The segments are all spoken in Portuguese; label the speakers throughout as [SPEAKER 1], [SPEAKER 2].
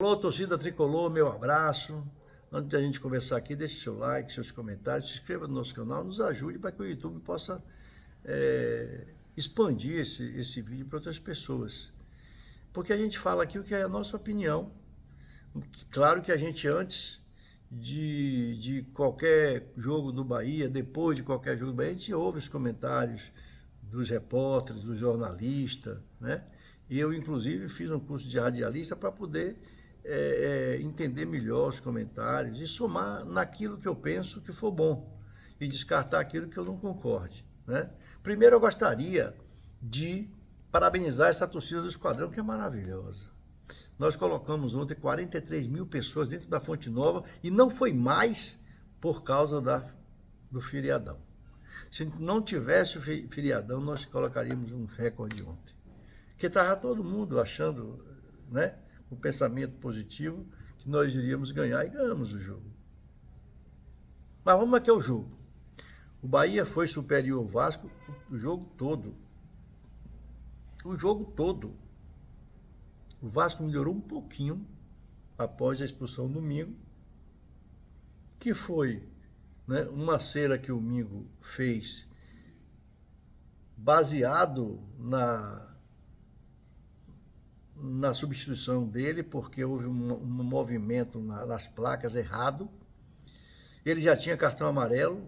[SPEAKER 1] Alô, torcida tricolor, meu abraço. Antes de a gente conversar aqui, deixe seu like, seus comentários, se inscreva no nosso canal, nos ajude para que o YouTube possa expandir esse vídeo para outras pessoas. Porque a gente fala aqui o que é a nossa opinião. Claro que a gente, antes de qualquer jogo do Bahia, depois de qualquer jogo do Bahia, a gente ouve os comentários dos repórteres, dos jornalistas, né? E eu, inclusive, fiz um curso de radialista para poder entender melhor os comentários e somar naquilo que eu penso que for bom e descartar aquilo que eu não concorde, né? Primeiro, eu gostaria de parabenizar essa torcida do Esquadrão, que é maravilhosa. Nós colocamos ontem 43 mil pessoas dentro da Fonte Nova e não foi mais por causa do feriadão. Se não tivesse o feriadão, nós colocaríamos um recorde ontem. Porque estava todo mundo achando, né, com pensamento positivo, que nós iríamos ganhar e ganhamos o jogo. Mas vamos aqui ao jogo. O Bahia foi superior ao Vasco o jogo todo. O jogo todo. O Vasco melhorou um pouquinho após a expulsão do Mingo, que foi, né, uma cera que o Mingo fez baseado na substituição dele, porque houve um movimento nas placas errado. Ele já tinha cartão amarelo,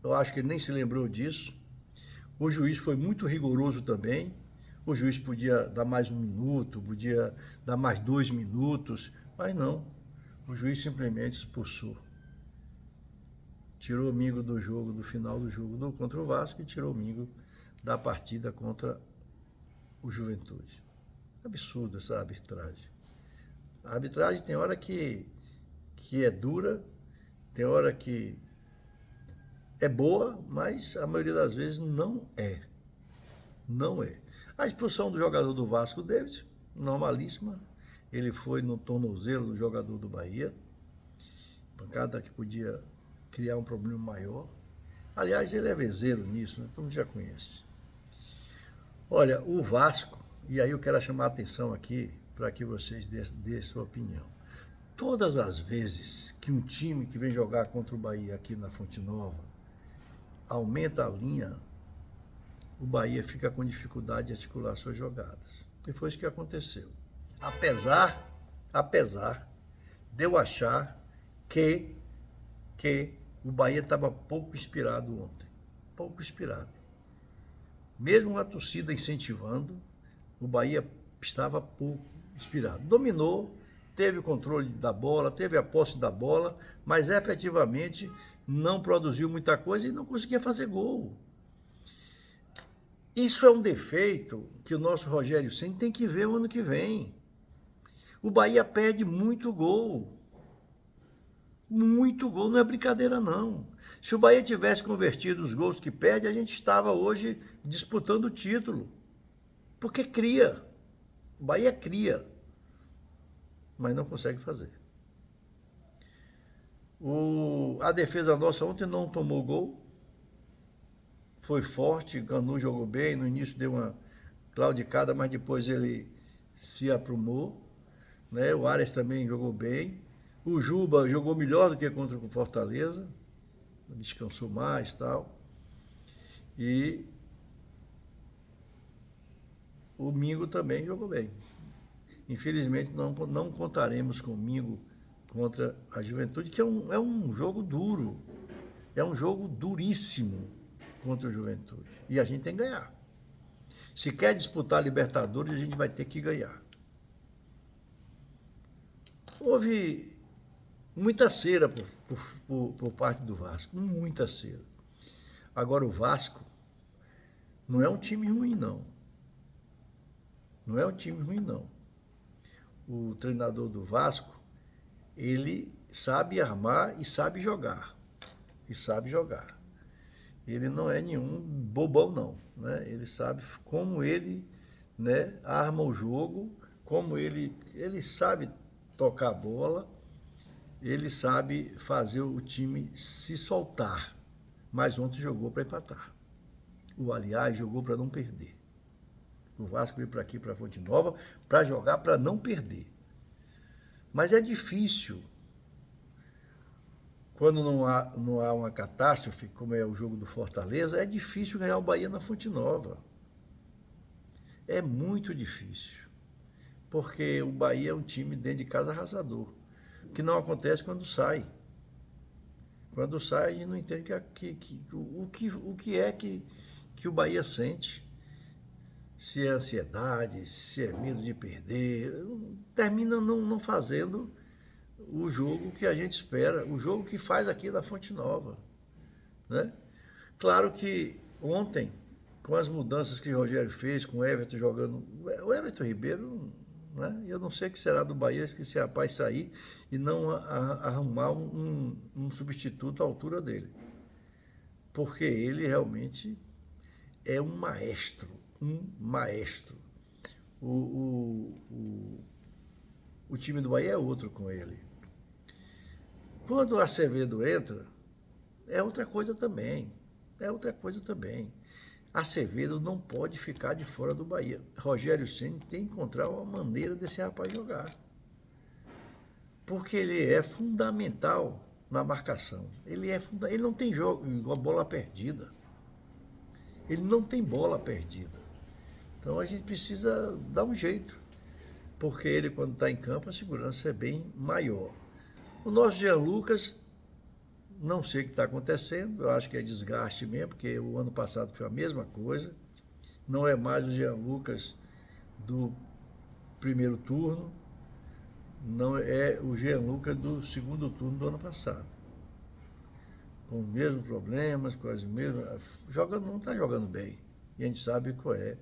[SPEAKER 1] eu acho que ele nem se lembrou disso. O juiz foi muito rigoroso também. O juiz podia dar mais 1 minuto, podia dar mais 2 minutos, mas não. O juiz simplesmente expulsou. Tirou o Mingo do jogo, do final do jogo contra o Vasco, e tirou o Mingo da partida contra o Juventude. Absurdo essa arbitragem. A arbitragem tem hora que é dura, tem hora que é boa, mas a maioria das vezes não é. Não é. A expulsão do jogador do Vasco, David, normalíssima. Ele foi no tornozelo do jogador do Bahia. Pancada que podia criar um problema maior. Aliás, ele é vezeiro nisso, né? Todo mundo já conhece. Olha, o Vasco, e aí eu quero chamar a atenção aqui para que vocês dêem sua opinião. Todas as vezes que um time que vem jogar contra o Bahia aqui na Fonte Nova aumenta a linha, o Bahia fica com dificuldade de articular suas jogadas. E foi isso que aconteceu. Apesar de eu achar que o Bahia estava pouco inspirado ontem. Pouco inspirado. Mesmo a torcida incentivando, o Bahia estava pouco inspirado. Dominou, teve o controle da bola, teve a posse da bola, mas efetivamente não produziu muita coisa e não conseguia fazer gol. Isso é um defeito que o nosso Rogério Ceni tem que ver o ano que vem. O Bahia perde muito gol. Muito gol, não é brincadeira não. Se o Bahia tivesse convertido os gols que perde, a gente estava hoje disputando o título. Porque cria. O Bahia cria, mas não consegue fazer. A defesa nossa ontem não tomou gol. Foi forte, Ganu jogou bem, no início deu uma claudicada, mas depois ele se aprumou, né? O Ares também jogou bem. O Juba jogou melhor do que contra o Fortaleza, descansou mais e tal. E o Mingo também jogou bem. Infelizmente não contaremos com o Mingo contra a Juventude, que é um jogo duro, é um jogo duríssimo contra o Juventude. E a gente tem que ganhar. Se quer disputar a Libertadores, a gente vai ter que ganhar. Houve muita cera por parte do Vasco, muita cera. Agora o Vasco não é um time ruim, não. Não é um time ruim, não. O treinador do Vasco, ele sabe armar e sabe jogar. E sabe jogar. Ele não é nenhum bobão, não, né? Ele sabe como ele, né, arma o jogo, como ele sabe tocar a bola, ele sabe fazer o time se soltar. Mas ontem jogou para empatar. Aliás, jogou para não perder. O Vasco veio para aqui, para Fonte Nova, para jogar para não perder. Mas é difícil, quando não há uma catástrofe, como é o jogo do Fortaleza, é difícil ganhar o Bahia na Fonte Nova. É muito difícil, porque o Bahia é um time dentro de casa arrasador, que não acontece quando sai. Quando sai, a gente não entende o que é que o Bahia sente. Se é ansiedade, se é medo de perder. Termina não fazendo o jogo que a gente espera, o jogo que faz aqui na Fonte Nova, né? Claro que ontem, com as mudanças que o Rogério fez, com o Everton jogando, o Everton Ribeiro, né? Eu não sei o que será do Bahia se esse rapaz sair e não arrumar um substituto à altura dele, porque ele realmente é um maestro, um maestro. O, o, o, o time do Bahia é outro com ele. Quando o Acevedo entra, é outra coisa também. É outra coisa também. Acevedo não pode ficar de fora do Bahia. Rogério Ceni tem que encontrar uma maneira desse rapaz jogar. Porque ele é fundamental na marcação. Ele não tem jogo, igual bola perdida. Ele não tem bola perdida. Então a gente precisa dar um jeito. Porque ele, quando está em campo, a segurança é bem maior. O nosso Jean Lucas, não sei o que está acontecendo, eu acho que é desgaste mesmo, porque o ano passado foi a mesma coisa. Não é mais o Jean Lucas do primeiro turno, não é o Jean Lucas do segundo turno do ano passado. Com os mesmos problemas, com as mesmas. Não está jogando bem. E a gente sabe qual é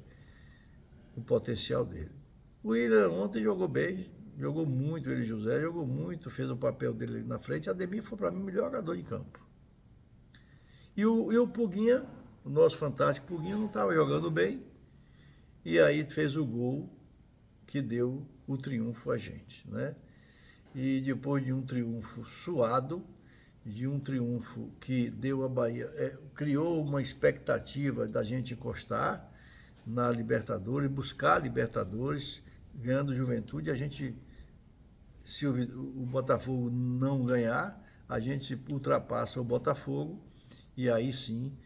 [SPEAKER 1] o potencial dele. O Willian ontem jogou bem, jogou muito, ele José jogou muito, fez o papel dele na frente. Ademir foi para mim o melhor jogador de campo. E o Puguinha, o nosso fantástico Puguinha, não estava jogando bem. E aí fez o gol que deu o triunfo a gente, né? E depois de um triunfo suado, de um triunfo que deu a Bahia, criou uma expectativa da gente encostar na Libertadores, buscar a Libertadores, ganhando Juventude, a gente, se o Botafogo não ganhar, a gente ultrapassa o Botafogo e aí sim,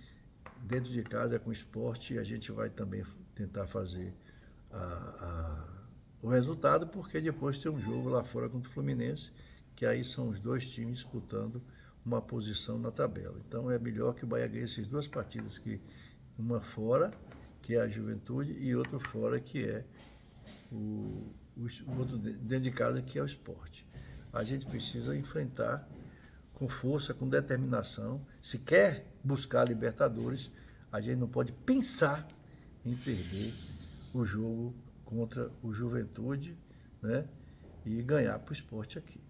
[SPEAKER 1] dentro de casa com o Sport, a gente vai também tentar fazer o resultado, porque depois tem um jogo lá fora contra o Fluminense, que aí são os dois times disputando uma posição na tabela. Então é melhor que o Bahia ganhe essas duas partidas, que uma fora, que é a Juventude, e outra fora, que é o outro dentro de casa, que é o Sport. A gente precisa enfrentar com força, com determinação. Se quer buscar a Libertadores, a gente não pode pensar em perder o jogo contra o Juventude, né? E ganhar para o Sport aqui.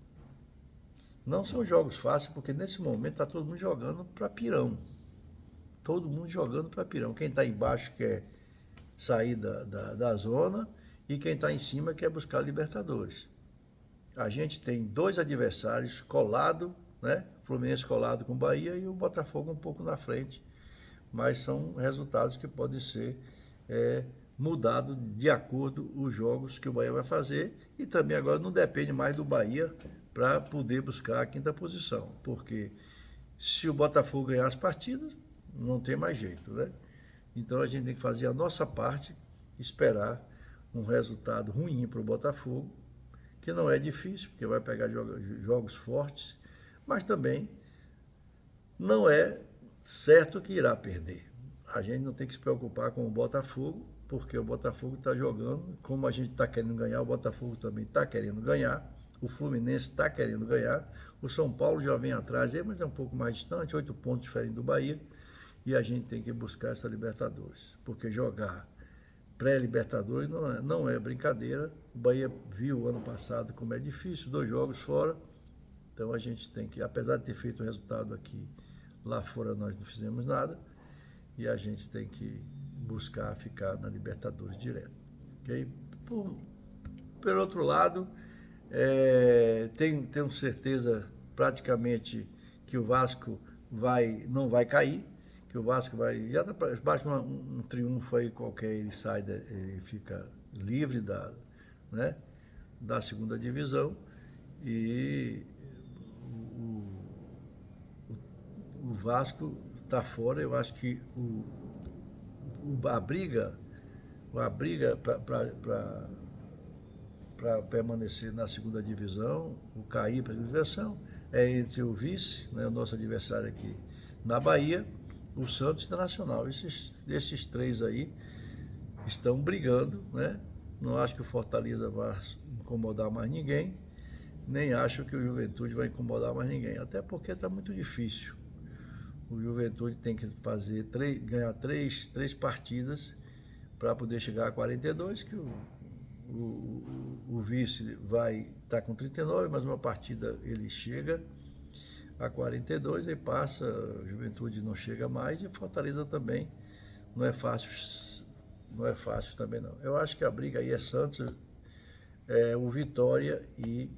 [SPEAKER 1] Não são jogos fáceis, porque nesse momento está todo mundo jogando para pirão. Todo mundo jogando para pirão. Quem está embaixo quer sair da zona e quem está em cima quer buscar a Libertadores. A gente tem dois adversários colados, né? Fluminense colado com o Bahia e o Botafogo um pouco na frente. Mas são resultados que podem ser mudados de acordo com os jogos que o Bahia vai fazer. E também agora não depende mais do Bahia para poder buscar a quinta posição. Porque se o Botafogo ganhar as partidas, não tem mais jeito, né? Então a gente tem que fazer a nossa parte, esperar um resultado ruim para o Botafogo, que não é difícil, porque vai pegar jogos fortes, mas também não é certo que irá perder. A gente não tem que se preocupar com o Botafogo, porque o Botafogo está jogando, como a gente está querendo ganhar, o Botafogo também está querendo ganhar, o Fluminense está querendo ganhar, o São Paulo já vem atrás, mas é um pouco mais distante, 8 pontos diferente do Bahia, e a gente tem que buscar essa Libertadores, porque jogar pré-Libertadores não é brincadeira. O Bahia viu ano passado como é difícil, 2 jogos fora, então a gente tem que, apesar de ter feito o resultado aqui, lá fora nós não fizemos nada, e a gente tem que buscar ficar na Libertadores direto. Okay? Pelo outro lado, tenho certeza praticamente que o Vasco não vai cair, que o Vasco já está basta um triunfo aí qualquer, ele sai, ele fica livre da segunda divisão, E o Vasco está fora. Eu acho que a briga para permanecer na segunda divisão, o cair para a divisão, é entre o vice, né, o nosso adversário aqui na Bahia, o Santos e o Internacional. Esses três aí estão brigando, né? Não acho que o Fortaleza vai incomodar mais ninguém, nem acho que o Juventude vai incomodar mais ninguém, até porque está muito difícil. O Juventude tem que ganhar três partidas para poder chegar a 42, que o vice vai estar com 39, mas uma partida ele chega a 42 e passa, a Juventude não chega mais e Fortaleza também não é fácil também não. Eu acho que a briga aí é Santos, o Vitória e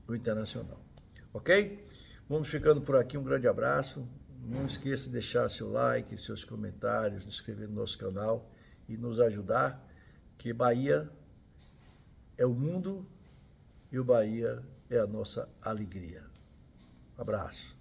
[SPEAKER 1] o Internacional. Ok? Vamos ficando por aqui, um grande abraço. Não esqueça de deixar seu like, seus comentários, se inscrever no nosso canal e nos ajudar, que Bahia é o mundo e o Bahia é a nossa alegria. Um abraço.